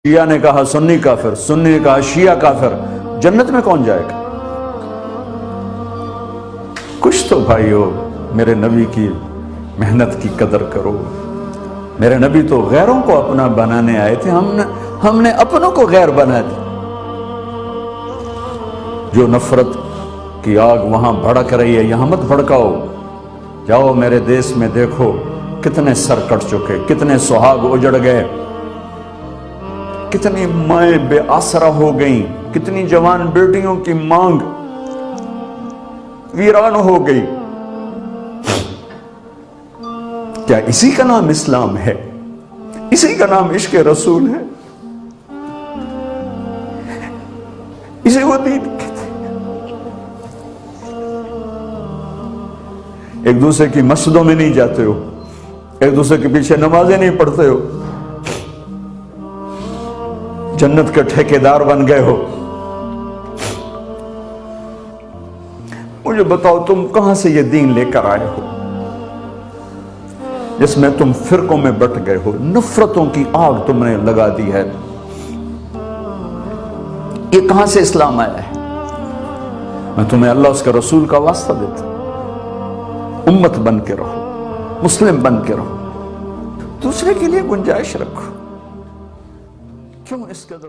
شیعہ نے کہا سنی کافر، سنی نے کہا شیعہ کافر، جنت میں کون جائے گا؟ کچھ تو بھائیو میرے نبی کی محنت کی قدر کرو۔ میرے نبی تو غیروں کو اپنا بنانے آئے تھے، ہم نے اپنوں کو غیر بنا دیا۔ جو نفرت کی آگ وہاں بھڑک رہی ہے یہاں مت بھڑکاؤ۔ جاؤ میرے دیس میں دیکھو کتنے سر کٹ چکے، کتنے سہاگ اجڑ گئے، کتنی مائیں بے آسرا ہو گئیں، کتنی جوان بیٹیوں کی مانگ ویران ہو گئی۔ کیا اسی کا نام اسلام ہے؟ اسی کا نام عشق رسول ہے؟ اسے وہ دین کہتے ہیں۔ ایک دوسرے کی مسجدوں میں نہیں جاتے ہو، ایک دوسرے کے پیچھے نمازیں نہیں پڑھتے ہو، جنت کے ٹھیکیدار بن گئے ہو۔ مجھے بتاؤ تم کہاں سے یہ دین لے کر آئے ہو جس میں تم فرقوں میں بٹ گئے ہو، نفرتوں کی آگ تم نے لگا دی ہے؟ یہ کہاں سے اسلام آیا ہے؟ میں تمہیں اللہ اس کے رسول کا واسطہ دیتا ہوں، امت بن کے رہو، مسلم بن کے رہو، دوسرے کے لیے گنجائش رکھو۔ کیوں اس قدر